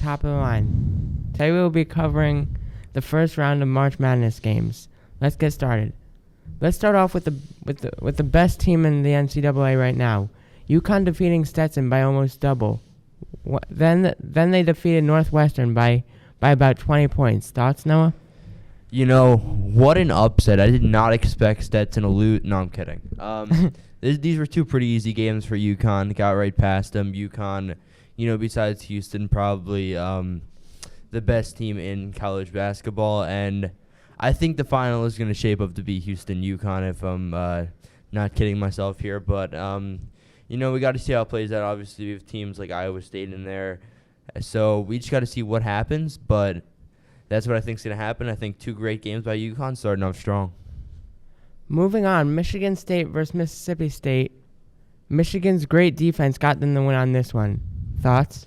Top of the Line. Today we will be covering the first round of March Madness games. Let's get started. Let's start off with the best team in the NCAA right now. UConn defeating Stetson by almost double. Then they defeated Northwestern by about 20 points. Thoughts, Noah? You know, what an upset. I did not expect Stetson to lose. No, I'm kidding. These were two pretty easy games for UConn. Got right past them. UConn, besides Houston, probably the best team in college basketball. And I think the final is going to shape up to be Houston-UConn if I'm not kidding myself here. But, we got to see how it plays out. Obviously, we have teams like Iowa State in there. So we just got to see what happens. But that's what I think is going to happen. I think two great games by UConn starting off strong. Moving on, Michigan State versus Mississippi State. Michigan's great defense got them the win on this one. Thoughts?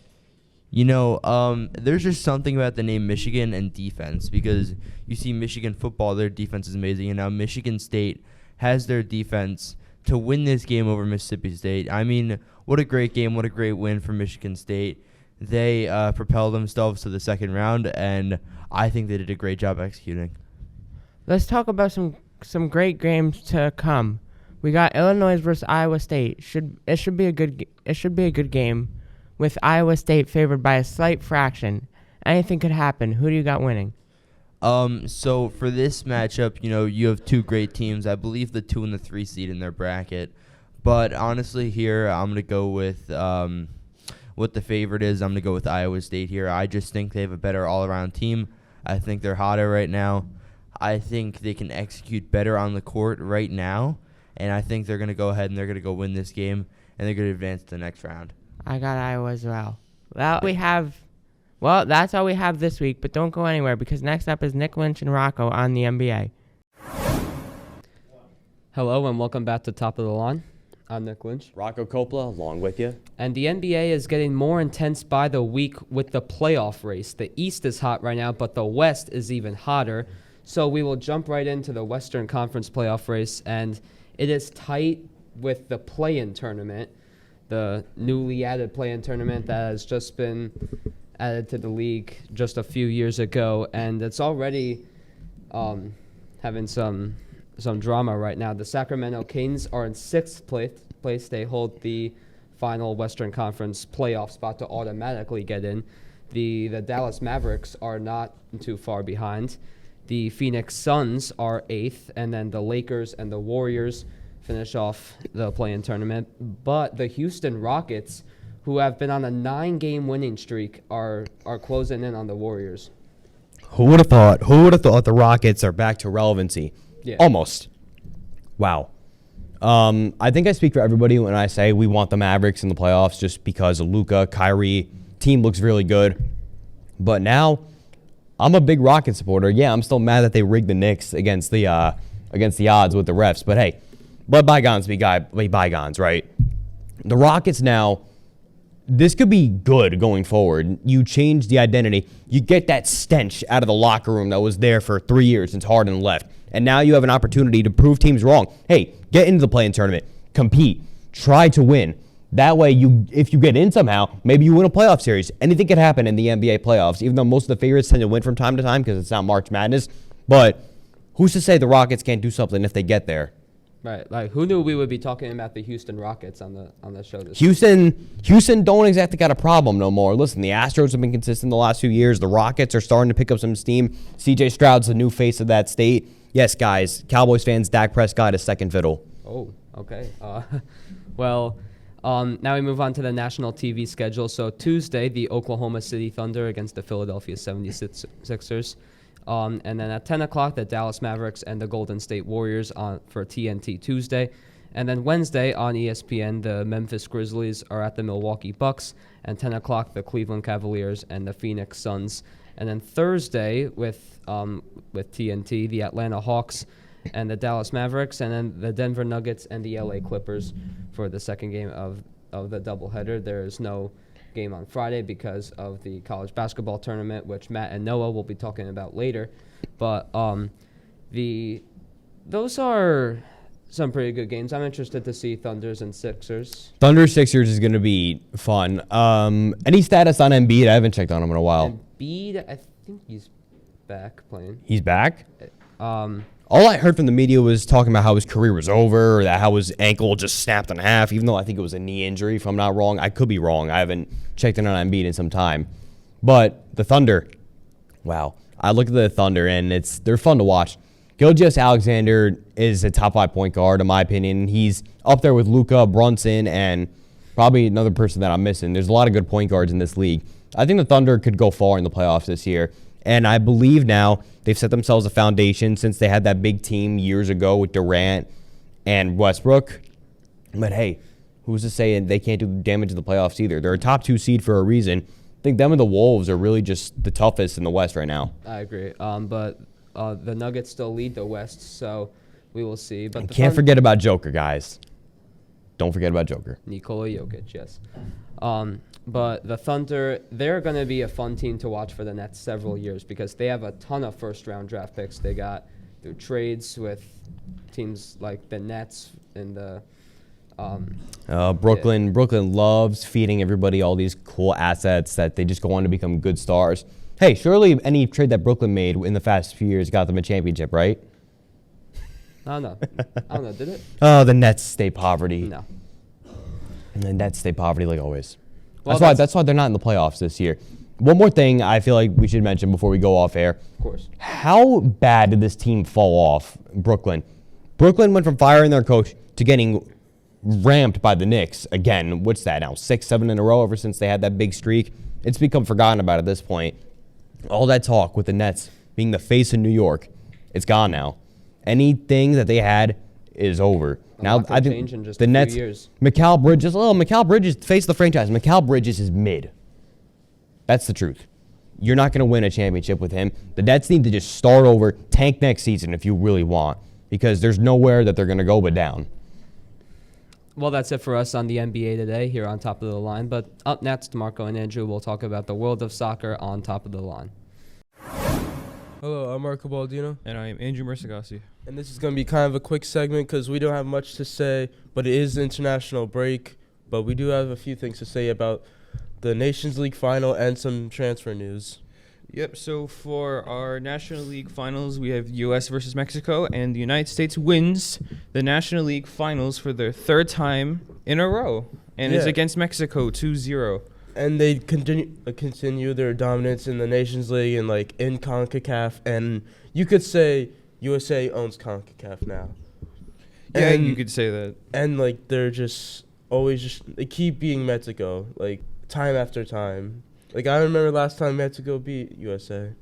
There's just something about the name Michigan and defense because you see Michigan football, their defense is amazing, and now Michigan State has their defense to win this game over Mississippi State. I mean, what a great game, what a great win for Michigan State. They propelled themselves to the second round, and I think they did a great job executing. Let's talk about some great games to come. We got Illinois versus Iowa State. It should be a good game, with Iowa State favored by a slight fraction. Anything could happen. Who do you got winning? So for this matchup, you have two great teams. I believe the 2 and the 3 seed in their bracket. But honestly, here I'm gonna go with what the favorite is. I'm gonna go with Iowa State here. I just think they have a better all-around team. I think they're hotter right now. I think they can execute better on the court right now, and I think they're going to go ahead and they're going to go win this game, and they're going to advance to the next round. I got Iowa as well. That's all we have this week, but don't go anywhere because next up is Nick Lynch and Rocco on the NBA. Hello and welcome back to Top of the Line. I'm Nick Lynch. Rocco Coppola along with you. And the NBA is getting more intense by the week with the playoff race. The East is hot right now, but the West is even hotter. So we will jump right into the Western Conference playoff race, and it is tight with the play-in tournament, the newly added play-in tournament that has just been added to the league just a few years ago, and it's already having some drama right now. The Sacramento Kings are in 6th place. They hold the final Western Conference playoff spot to automatically get in. The Dallas Mavericks are not too far behind. The Phoenix Suns are 8th, and then the Lakers and the Warriors finish off the play-in tournament. But the Houston Rockets, who have been on a 9-game winning streak, are closing in on the Warriors. Who would have thought? The Rockets are back to relevancy? Yeah. Almost. Wow. I think I speak for everybody when I say we want the Mavericks in the playoffs just because of Luka, Kyrie. Team looks really good. But now I'm a big Rocket supporter. Yeah, I'm still mad that they rigged the Knicks against the odds with the refs. But hey, let bygones be bygones, right? The Rockets now, this could be good going forward. You change the identity. You get that stench out of the locker room that was there for 3 years since Harden left. And now you have an opportunity to prove teams wrong. Hey, get into the play-in tournament. Compete. Try to win. That way, if you get in somehow, maybe you win a playoff series. Anything could happen in the NBA playoffs, even though most of the favorites tend to win from time to time because it's not March Madness. But who's to say the Rockets can't do something if they get there? Right. Like, who knew we would be talking about the Houston Rockets on the show this Houston don't exactly got a problem no more. Listen, the Astros have been consistent the last few years. The Rockets are starting to pick up some steam. C.J. Stroud's the new face of that state. Yes, guys, Cowboys fans, Dak Prescott is second fiddle. Oh, okay. Now we move on to the national TV schedule. So Tuesday, the Oklahoma City Thunder against the Philadelphia 76ers. And then at 10 o'clock, the Dallas Mavericks and the Golden State Warriors for TNT Tuesday. And then Wednesday on ESPN, the Memphis Grizzlies are at the Milwaukee Bucks. And 10 o'clock, the Cleveland Cavaliers and the Phoenix Suns. And then Thursday with TNT, the Atlanta Hawks and the Dallas Mavericks, and then the Denver Nuggets and the LA Clippers for the second game of the doubleheader. There is no game on Friday because of the college basketball tournament, which Matt and Noah will be talking about later. But those are some pretty good games. I'm interested to see Thunders and Sixers. Thunder Sixers is going to be fun. Any status on Embiid? I haven't checked on him in a while. Embiid, I think he's back playing. He's back? Um, All I heard from the media was talking about how his career was over, or that how his ankle just snapped in half, even though I think it was a knee injury, if I'm not wrong. I could be wrong. I haven't checked in on Embiid in some time. But the Thunder, wow. I look at the Thunder, and they're fun to watch. Gilgeous-Alexander is a top 5 point guard, in my opinion. He's up there with Luka, Brunson, and probably another person that I'm missing. There's a lot of good point guards in this league. I think the Thunder could go far in the playoffs this year. And I believe now they've set themselves a foundation since they had that big team years ago with Durant and Westbrook. But hey, who's to say they can't do damage in the playoffs either? They're a top 2 seed for a reason. I think them and the Wolves are really just the toughest in the West right now. I agree. But the Nuggets still lead the West, so we will see. But Can't forget about Joker, guys. Don't forget about Joker. Nikola Jokic, yes. But the Thunder, they're going to be a fun team to watch for the next several years because they have a ton of first-round draft picks. They got through trades with teams like the Nets and the Brooklyn. Yeah. Brooklyn loves feeding everybody all these cool assets that they just go on to become good stars. Hey, surely any trade that Brooklyn made in the past few years got them a championship, right? I don't know. Did it? Oh, the Nets stay poverty. No. And the Nets stay poverty like always. Well, that's why they're not in the playoffs this year. One more thing I feel like we should mention before we go off air. Of course. How bad did this team fall off, Brooklyn? Brooklyn went from firing their coach to getting ramped by the Knicks. Again, what's that now? 6, 7 in a row ever since they had that big streak. It's become forgotten about at this point. All that talk with the Nets being the face of New York, it's gone now. Anything that they had is over. Now I think in just the Nets, years. Mikal Bridges, face of the franchise. Mikal Bridges is mid. That's the truth. You're not going to win a championship with him. The Nets need to just start over, tank next season if you really want, because there's nowhere that they're going to go but down. Well, that's it for us on the NBA today here on Top of the Line. But up next, Marco and Andrew will talk about the world of soccer on Top of the Line. Hello, I'm Marco Baldino. And I am Andrew Mirzaaghasi. And this is going to be kind of a quick segment because we don't have much to say, but it is the international break. But we do have a few things to say about the Nations League final and some transfer news. Yep, so for our National League finals, we have U.S. versus Mexico, and the United States wins the National League finals for their 3rd time in a row, and it's against Mexico 2-0. And they continue their dominance in the Nations League and like in CONCACAF, and you could say USA owns CONCACAF now. Yeah, and, you could say that. And like they're just always they keep beating Mexico like time after time. Like I remember last time Mexico beat USA.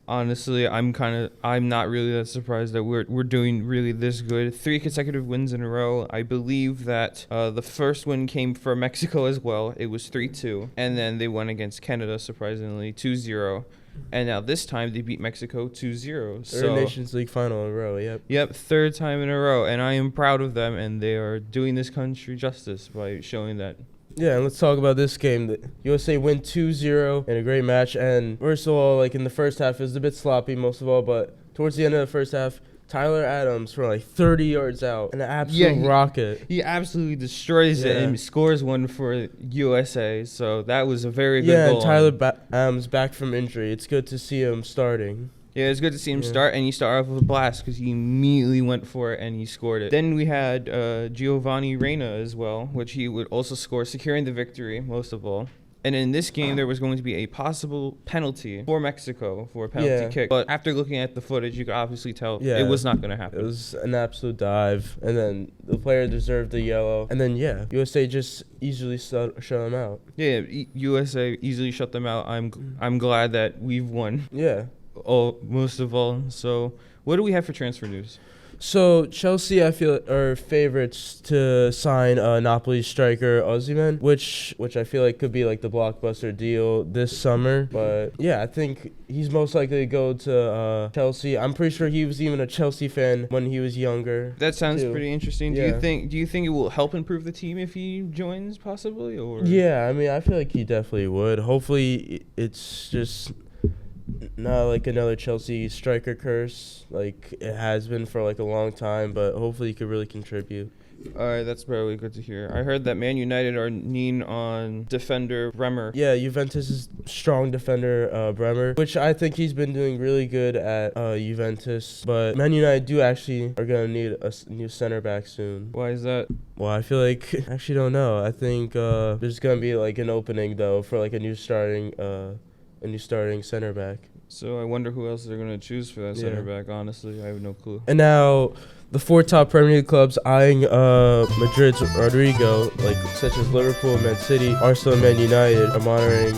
Honestly, I'm not really that surprised that we're doing really this good. 3 consecutive wins in a row. I believe that the first win came for Mexico as well. It was 3-2, and then they won against Canada surprisingly 2-0. And now this time they beat Mexico 2-0. Third Nations League final in a row, yep. Yep, 3rd time in a row, and I am proud of them, and they are doing this country justice by showing that. Yeah, and let's talk about this game. The USA win 2-0 in a great match. And first of all, like in the first half, it was a bit sloppy most of all. But towards the end of the first half, Tyler Adams from like 30 yards out, an absolute rocket. He absolutely destroys it and scores one for USA. So that was a very good goal. Yeah, and Tyler Adams back from injury. It's good to see him starting. Yeah, it's good to see him start, and he started off with a blast because he immediately went for it and he scored it. Then we had Giovanni Reyna as well, which he would also score, securing the victory most of all. And in this game, there was going to be a possible penalty for Mexico for a penalty kick. But after looking at the footage, you could obviously tell it was not going to happen. It was an absolute dive, and then the player deserved the yellow. And then, USA just easily shut them out. Yeah, USA easily shut them out. I'm glad that we've won. Yeah. Most of all. So what do we have for transfer news? So Chelsea, I feel, are favorites to sign Napoli's striker Osimhen, which I feel like could be like the blockbuster deal this summer. But yeah, I think he's most likely to go to Chelsea. I'm pretty sure he was even a Chelsea fan when he was younger. That sounds pretty interesting. Yeah. Do you think it will help improve the team if he joins possibly? Or yeah, I mean, I feel like he definitely would. Hopefully, it's just not like another Chelsea striker curse, like it has been for like a long time, but hopefully he could really contribute. All right, that's probably good to hear. I heard that Man United are keen on defender Bremer. Yeah, Juventus' strong defender, Bremer, which I think he's been doing really good at Juventus. But Man United are going to need a new center back soon. Why is that? Well, I feel like, I actually don't know. I think there's going to be like an opening, though, for like a new starting center back. So I wonder who else they're going to choose for that Yeah. center back. Honestly, I have no clue. And now, the 4 top Premier League clubs eyeing Madrid's Rodrigo, like such as Liverpool, Man City, Arsenal, and Man United, are monitoring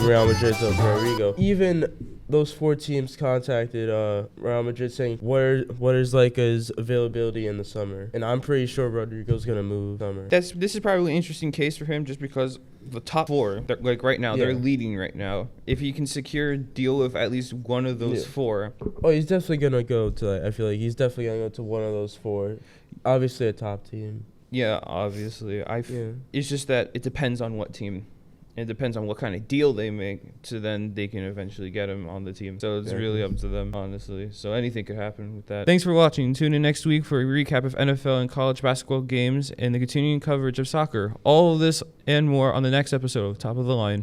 Real Madrid's Rodrigo. Even those 4 teams contacted Real Madrid saying what is like his availability in the summer, and I'm pretty sure Rodrigo's gonna move summer. This is probably an interesting case for him, just because the top 4, like right now, they're Yeah. leading right now. If he can secure a deal with at least one of those Yeah. 4, Oh, he's definitely gonna go to. I feel like he's definitely gonna go to one of those 4. Obviously, a top team. yeah, obviously, Yeah. it's just that it depends on what team. It depends on what kind of deal they make, so then they can eventually get him on the team. So it's really up to them, honestly. So anything could happen with that. Thanks for watching. Tune in next week for a recap of NFL and college basketball games and the continuing coverage of soccer. All of this and more on the next episode of Top of the Line.